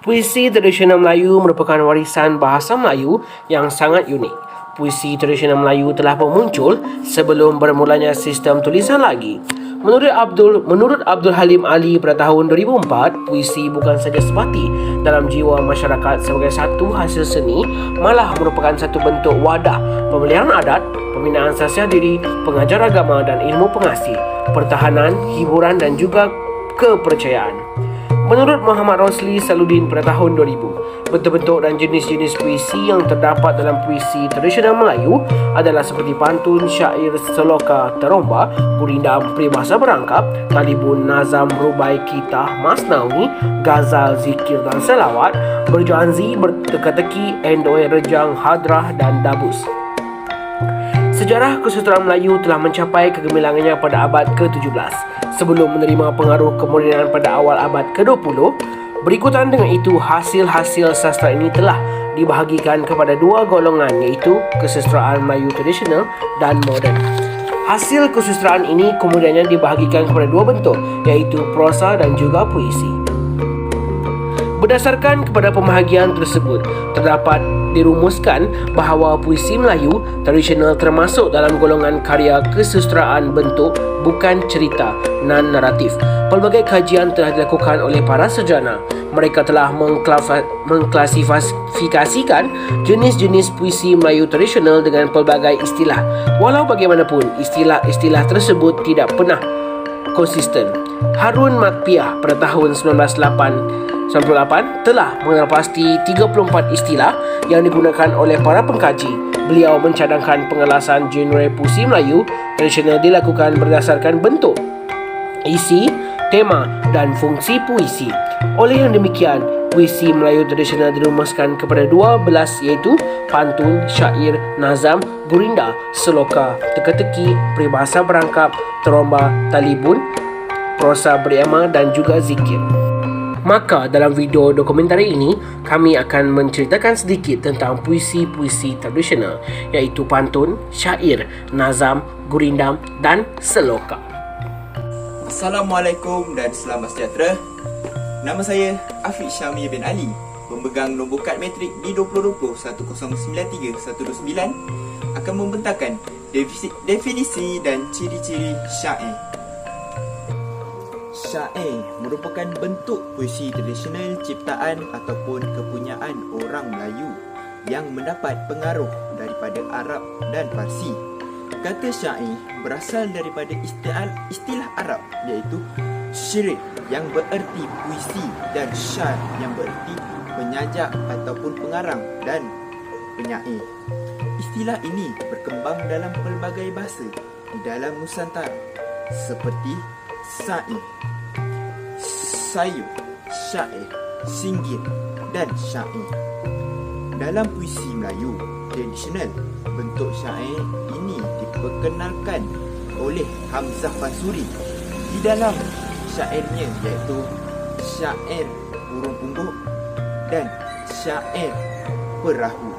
Puisi tradisional Melayu merupakan warisan bahasa Melayu yang sangat unik. Puisi tradisional Melayu telah pun muncul sebelum bermulanya sistem tulisan lagi. Menurut Abdul Halim Ali pada tahun 2004, puisi bukan saja sebati dalam jiwa masyarakat sebagai satu hasil seni, malah merupakan satu bentuk wadah pemeliharaan adat, pembinaan sasiah diri, pengajar agama dan ilmu pengasih, pertahanan, hiburan dan juga kepercayaan. Menurut Muhammad Rosli Saludin pada tahun 2000, bentuk-bentuk dan jenis-jenis puisi yang terdapat dalam puisi tradisional Melayu adalah seperti pantun, syair, seloka, teromba, gurindam, peribahasa berangkap, talibun, nazam, rubai, kitah, masnawi, gazal, zikir dan selawat, berjanzi, berteka-teki, endoi, rejang, hadrah dan dabus. Sejarah kesusastraan Melayu telah mencapai kegemilangannya pada abad ke-17. Sebelum menerima pengaruh kemodenan pada awal abad ke-20, berikutan dengan itu hasil-hasil sastra ini telah dibahagikan kepada dua golongan, iaitu kesusastraan Melayu tradisional dan moden. Hasil kesusastraan ini kemudiannya dibahagikan kepada dua bentuk, iaitu prosa dan juga puisi. Berdasarkan kepada pembahagian tersebut, terdapat dirumuskan bahawa puisi Melayu tradisional termasuk dalam golongan karya kesusastraan bentuk bukan cerita non-naratif. Pelbagai kajian telah dilakukan oleh para sarjana. Mereka telah mengklasifikasikan jenis-jenis puisi Melayu tradisional dengan pelbagai istilah. Walau bagaimanapun, istilah-istilah tersebut tidak pernah konsisten. Harun Makpiah pada tahun 1998 telah mengenal pasti 34 istilah yang digunakan oleh para pengkaji. Beliau mencadangkan pengelasan genre puisi Melayu tradisional dilakukan berdasarkan bentuk, isi, tema dan fungsi puisi. Oleh yang demikian, puisi Melayu tradisional dirumuskan kepada 12, iaitu pantun, syair, nazam, gurinda, seloka, teka-teki, peribahasa berangkap, teromba, talibun, prosa berirama dan juga zikir. Maka dalam video dokumentari ini, kami akan menceritakan sedikit tentang puisi-puisi tradisional, iaitu pantun, syair, nazam, gurindam dan seloka. Assalamualaikum dan selamat sejahtera. Nama saya Afiq Syami bin Ali, pemegang nombor kad matrik di 2020-1093-129, akan membentangkan definisi dan ciri-ciri syair. Syair merupakan bentuk puisi tradisional ciptaan ataupun kepunyaan orang Melayu yang mendapat pengaruh daripada Arab dan Parsi. Kata syair berasal daripada istilah Arab, iaitu syirik yang bererti puisi dan syair yang bererti penyajak ataupun pengarang dan penyair. Istilah ini berkembang dalam pelbagai bahasa di dalam Nusantara seperti sair, sayur, syair, singgit dan syair. Dalam puisi Melayu tradisional, bentuk syair ini diperkenalkan oleh Hamzah Fansuri di dalam syairnya, iaitu syair burung pungguk dan syair perahu.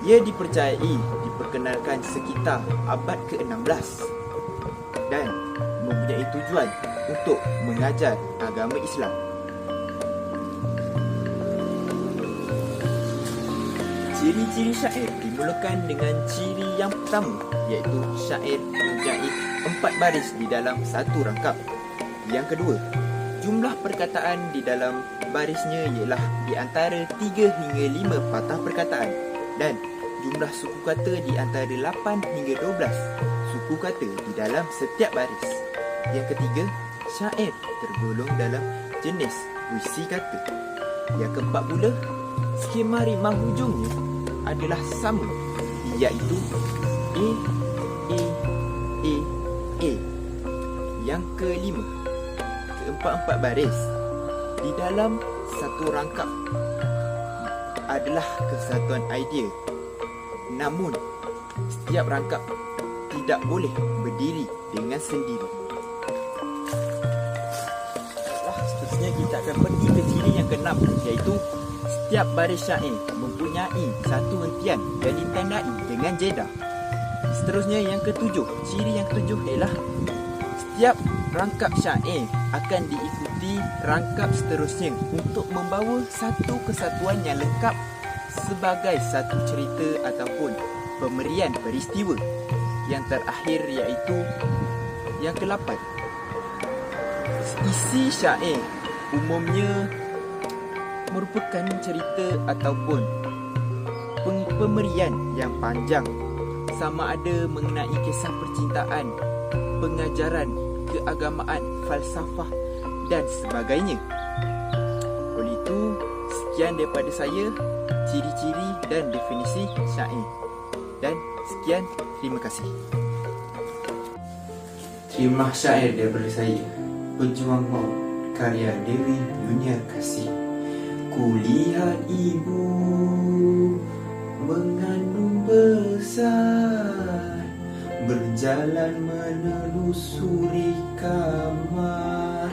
Ia dipercayai diperkenalkan sekitar abad ke-16 dan mempunyai tujuan untuk mengajar agama Islam. Ciri-ciri syair dimulakan dengan ciri yang pertama, iaitu syair mempunyai 4 baris di dalam satu rangkap. Yang kedua, jumlah perkataan di dalam barisnya ialah di antara 3 hingga 5 patah perkataan, dan jumlah suku kata di antara 8 hingga 12 suku kata di dalam setiap baris. Yang ketiga, syair tergolong dalam jenis puisi kata. Yang keempat pula, skema ritma hujungnya adalah sama, iaitu A, A, A, A. Yang kelima, keempat-empat baris di dalam satu rangkap adalah kesatuan idea. Namun, setiap rangkap tidak boleh berdiri dengan sendiri. Seterusnya kita akan pergi ke ciri yang keenam, iaitu setiap baris syair mempunyai satu hentian yang ditandai dengan jeda. Seterusnya yang ketujuh, ciri yang ketujuh ialah setiap rangkap syair akan diikuti di rangkap seterusnya untuk membawa satu kesatuan yang lengkap sebagai satu cerita ataupun pemberian peristiwa. Yang terakhir iaitu yang ke-8. Isi syair umumnya merupakan cerita ataupun pemberian yang panjang, sama ada mengenai kisah percintaan, pengajaran keagamaan, falsafah dan sebagainya. Oleh itu, sekian daripada saya, ciri-ciri dan definisi syair. Dan sekian, terima kasih. Khidmah syair daripada saya, Pejuang Maut, karya Dewi Dunia Kasih. Kulihat ibu mengandung besar, berjalan menelusuri kamar,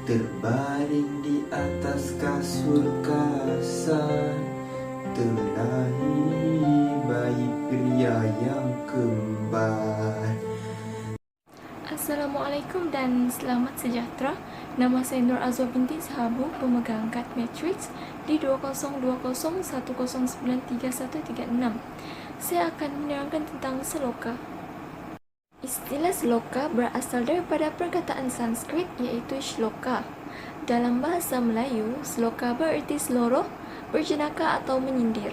terbaring di atas kasur kasar, terlahir bayi pria yang kembar. Assalamualaikum dan selamat sejahtera. Nama saya Nur Azwa binti Sahabu, pemegang kad Matrix di 202010933136. Saya akan menerangkan tentang seloka. Istilah seloka berasal daripada perkataan Sanskrit iaitu shloka. Dalam bahasa Melayu, seloka bererti seloroh, berjenaka atau menyindir.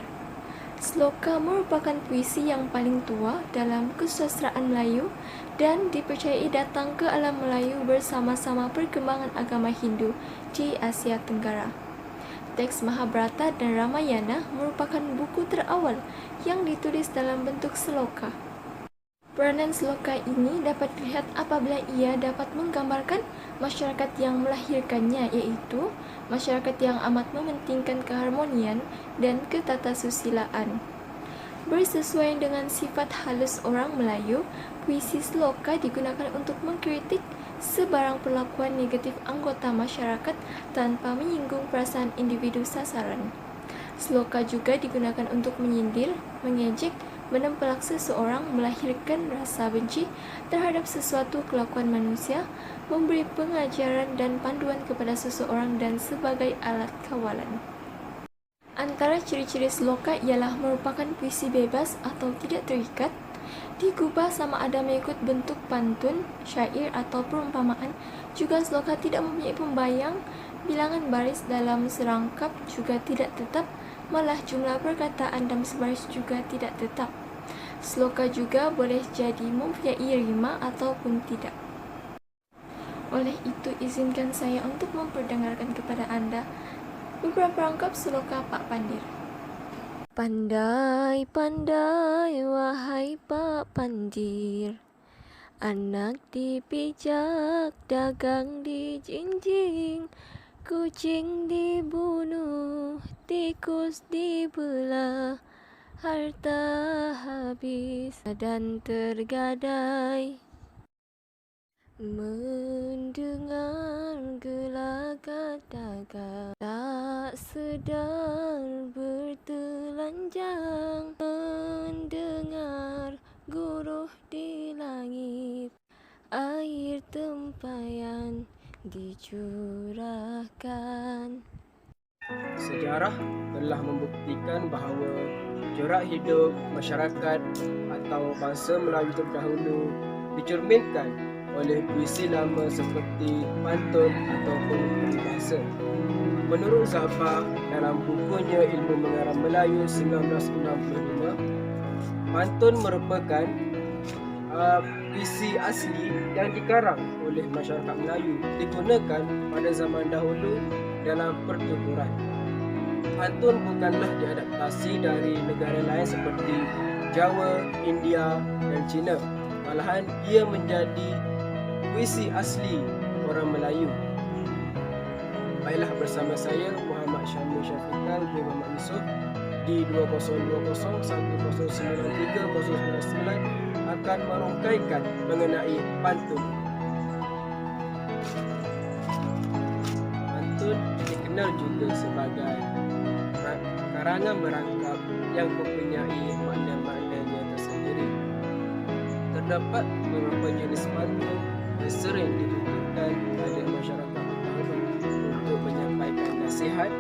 Seloka merupakan puisi yang paling tua dalam kesusastraan Melayu dan dipercayai datang ke alam Melayu bersama-sama perkembangan agama Hindu di Asia Tenggara. Teks Mahabharata dan Ramayana merupakan buku terawal yang ditulis dalam bentuk seloka. Peranan seloka ini dapat dilihat apabila ia dapat menggambarkan masyarakat yang melahirkannya, iaitu masyarakat yang amat mementingkan keharmonian dan ketatasusiliaan. Bersesuaian dengan sifat halus orang Melayu, puisi seloka digunakan untuk mengkritik sebarang perlakuan negatif anggota masyarakat tanpa menyinggung perasaan individu sasaran. Seloka juga digunakan untuk menyindir, mengejek, menempelak seseorang, melahirkan rasa benci terhadap sesuatu kelakuan manusia, memberi pengajaran dan panduan kepada seseorang dan sebagai alat kawalan. Antara ciri-ciri seloka ialah merupakan puisi bebas atau tidak terikat, digubah sama ada mengikut bentuk pantun, syair atau perumpamaan. Juga seloka tidak mempunyai pembayang, bilangan baris dalam serangkap juga tidak tetap, malah jumlah perkataan dalam sebaris juga tidak tetap. Seloka juga boleh jadi mempunyai rima ataupun tidak. Oleh itu, izinkan saya untuk memperdengarkan kepada anda beberapa rangkap seloka Pak Pandir. Pandai, pandai, wahai Pak Pandir, anak dipijak, dagang dijinjing, kucing dibunuh, tikus dibelah, harta habis dan tergadai. Mendengar gelagat dagang, tak sedar bertelanjang. Mendengar guruh di langit, air tempayan dicurahkan. Sejarah telah membuktikan bahawa corak hidup masyarakat atau bangsa Melayu terdahulu dicerminkan oleh puisi lama seperti pantun ataupun peribahasa. Menurut Zafar dalam bukunya Ilmu Mengarang Melayu 1965, pantun merupakan puisi asli yang dikarang oleh masyarakat Melayu, digunakan pada zaman dahulu dalam pertuturan. Pantun bukanlah diadaptasi dari negara lain seperti Jawa, India dan Cina. Malahan ia menjadi puisi asli orang Melayu. Baiklah, bersama saya Muhammad Syamil Syafiqal bin Muhammad Yusof di 202019309399 akan merungkaikan mengenai pantun. Pantun dikenal juga sebagai karangan merangkap yang mempunyai makna-maknanya tersendiri. Terdapat beberapa jenis pantun yang sering dituturkan oleh masyarakat dahulu untuk menyampaikan nasihat,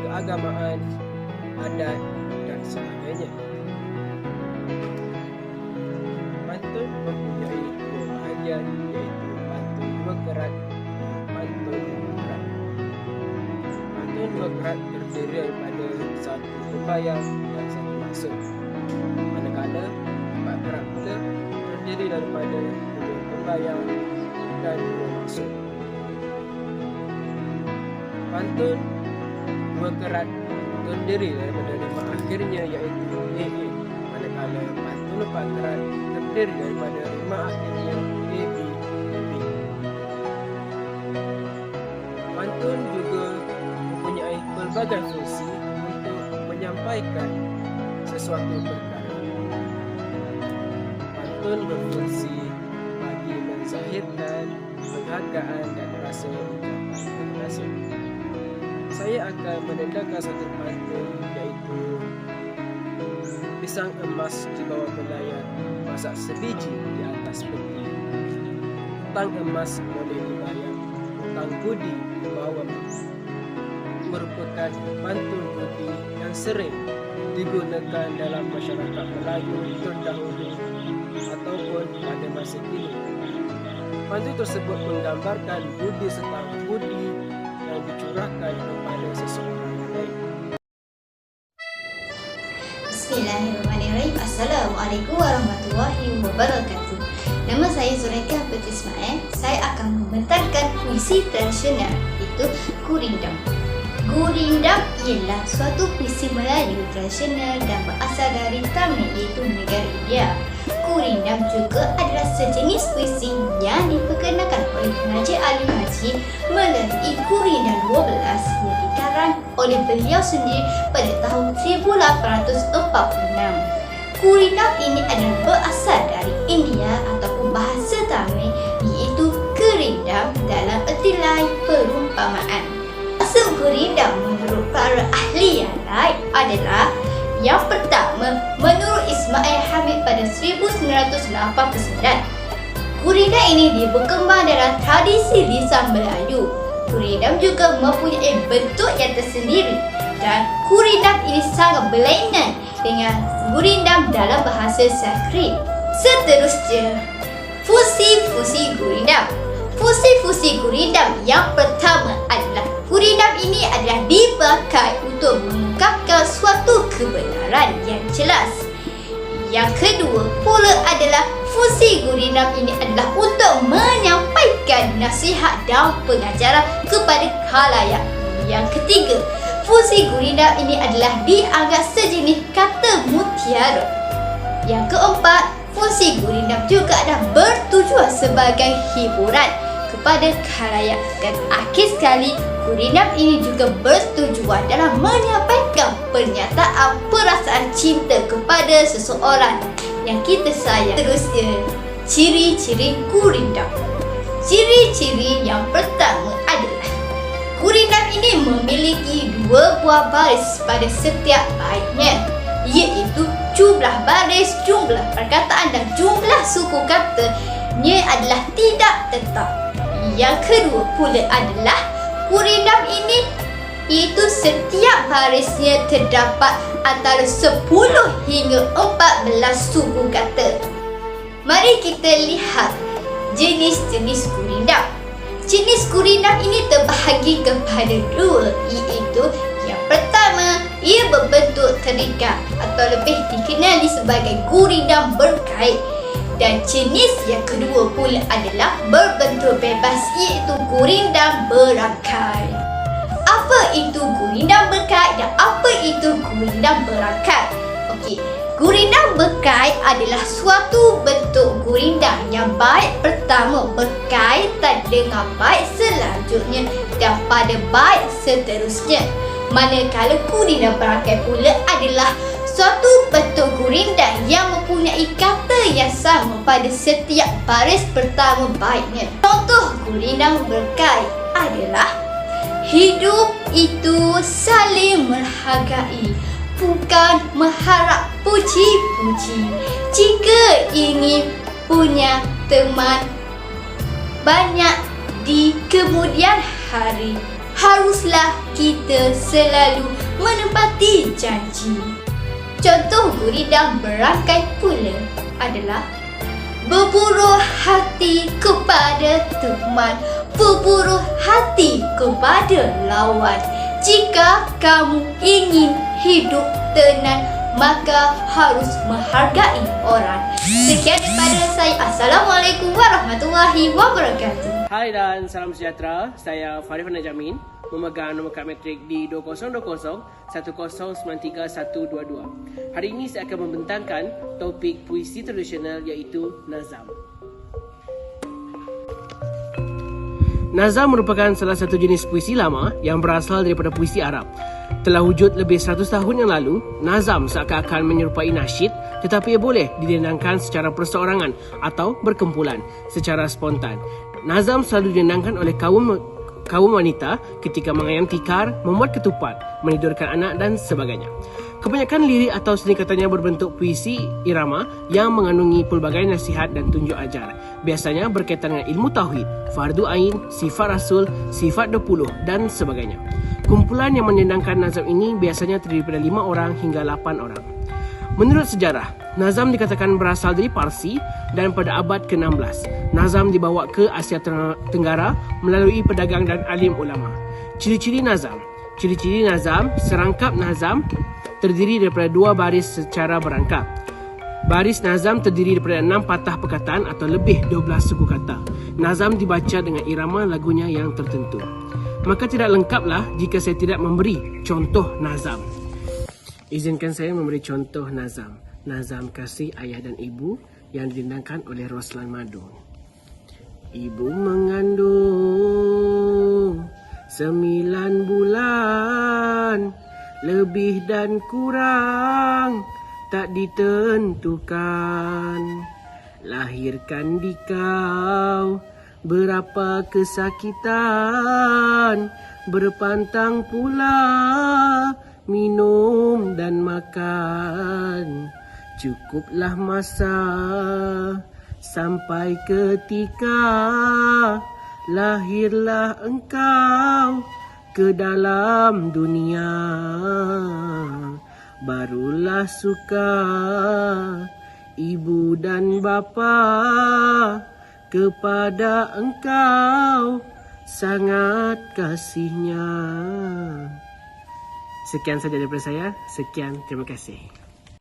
keagamaan, adat dan sebagainya. Pantun mempunyai dua bahagian, iaitu pantun dua kerat dan pantun kerat. Pantun dua kerat terdiri daripada satu pembayang dan satu maksud, manakala empat kerat pula terdiri daripada dua pembayang dan dua maksud. Pantun dua kerat terdiri daripada lima akhirnya, iaitu AA, manakala pantun empat kerat terdiri daripada lima akhirnya AB, AB. Pantun juga mempunyai pelbagai fungsi untuk menyampaikan sesuatu perkara. Pantun berfungsi bagi menzahirkan penghargaan dan rasa ucapan terima kasih. Saya akan menendangkan satu pantun, iaitu pisang emas di bawah belayan, masak sebiji di atas peti. Hutang emas boleh dibayar, hutang budi bawa merupakan pantun budi yang sering digunakan dalam masyarakat Melayu terdahulu ataupun pada masa kini. Pantun tersebut menggambarkan budi setengah budi yang dicurahkan kepada seseorang lain. Bismillahirrahmanirrahim. Assalamualaikum warahmatullahi wabarakatuh. Nama saya Zulaikha Putri Ismail. Saya akan membentangkan puisi tradisional, iaitu Gurindam. Gurindam ialah suatu puisi Melayu tradisional dan berasal dari Tamil, iaitu negara India. Gurindam juga adalah sejenis puisi yang diperkenalkan oleh Raja Ali Haji melalui Gurindam 12 yang dikarang oleh beliau sendiri pada tahun 1846. Gurindam ini adalah berasal dari India ataupun bahasa Tamil, iaitu gerindam dalam erti lain perumpamaan. Maksud gurindam menurut para ahli yang lain adalah: yang pertama, menurut Ismail Hamid pada 1989, gurindam ini berkembang dalam tradisi lisan Melayu. Gurindam juga mempunyai bentuk yang tersendiri dan gurindam ini sangat berlainan dengan gurindam dalam bahasa Sanskrit. Seterusnya, fungsi-fungsi gurindam. Fungsi-fungsi gurindam yang pertama adalah gurindam ini adalah dipakai untuk mengungkapkan suatu kebenaran yang jelas. Yang kedua pula adalah fungsi gurindam ini adalah untuk menyampaikan nasihat dan pengajaran kepada khalayak. Yang ketiga, fungsi gurindam ini adalah dianggap sejenis kata mutiara. Yang keempat, fungsi gurindam juga adalah bertujuan sebagai hiburan kepada khalayak. Dan akhir sekali, gurindam ini juga bertujuan dalam menyampaikan pernyataan perasaan cinta kepada seseorang yang kita sayang. Terusnya, ciri-ciri gurindam. Ciri-ciri yang pertama adalah gurindam ini memiliki dua buah baris pada setiap baitnya, iaitu jumlah baris, jumlah perkataan dan jumlah suku katanya adalah tidak tetap. Yang kedua pula adalah gurindam ini, iaitu setiap barisnya terdapat antara 10 hingga 14 suku kata. Mari kita lihat jenis-jenis gurindam. Jenis gurindam ini terbahagi kepada dua, iaitu yang pertama, ia berbentuk terikat atau lebih dikenali sebagai gurindam berkait. Dan jenis yang kedua pula adalah berbentuk bebas, iaitu gurindam berangkai. Apa itu gurindam berkait dan apa itu gurindam berangkai? Okey, gurindam berkait adalah suatu bentuk gurindam yang bait pertama berkaitan dengan bait selanjutnya dan pada bait seterusnya. Manakala gurindam berangkai pula adalah suatu bentuk gurindam yang mempunyai kata yang sama pada setiap baris pertama baitnya. Contoh gurindam berkait adalah: hidup itu saling menghargai, bukan mengharap puji-puji. Jika ingin punya teman banyak, di kemudian hari. Haruslah kita selalu menepati janji. Contoh gurindam berangkai pula adalah berburuh hati kepada teman, berburuh hati kepada lawan. Jika kamu ingin hidup tenang, maka harus menghargai orang. Sekian daripada saya. Assalamualaikum warahmatullahi wabarakatuh. Hai dan salam sejahtera. Saya Farif Najamin, memegang nombor kad matrik di 2020-1093-122. Hari ini saya akan membentangkan topik puisi tradisional iaitu Nazam. Nazam merupakan salah satu jenis puisi lama yang berasal daripada puisi Arab. Telah wujud lebih 100 tahun yang lalu, Nazam seakan-akan menyerupai nasyid, tetapi ia boleh didendangkan secara perseorangan atau berkumpulan secara spontan. Nazam selalu didendangkan oleh kaum wanita ketika mengayam tikar, membuat ketupat, menidurkan anak dan sebagainya. Kebanyakan lirik atau seni katanya berbentuk puisi irama yang mengandungi pelbagai nasihat dan tunjuk ajar. Biasanya berkaitan dengan ilmu tauhid, fardu ain, sifat rasul, sifat 20 dan sebagainya. Kumpulan yang mendendangkan nazam ini biasanya terdiri daripada 5 orang hingga 8 orang. Menurut sejarah, nazam dikatakan berasal dari Parsi dan pada abad ke-16, nazam dibawa ke Asia Tenggara melalui pedagang dan alim ulama. Ciri-ciri nazam. Ciri-ciri nazam, serangkap nazam terdiri daripada 2 baris secara berangkap. Baris nazam terdiri daripada 6 patah perkataan atau lebih 12 suku kata. Nazam dibaca dengan irama lagunya yang tertentu. Maka tidak lengkaplah jika saya tidak memberi contoh nazam. Izinkan saya memberi contoh nazam. Nazam kasih ayah dan ibu yang didendangkan oleh Roslan Madun. Ibu mengandung 9 bulan, lebih dan kurang tak ditentukan. Lahirkan di kau berapa kesakitan, berpantang pula minum dan makan. Cukuplah masa sampai ketika lahirlah engkau ke dalam dunia. Barulah suka ibu dan bapa kepada engkau sangat kasihnya. Sekian saja daripada saya. Sekian, terima kasih.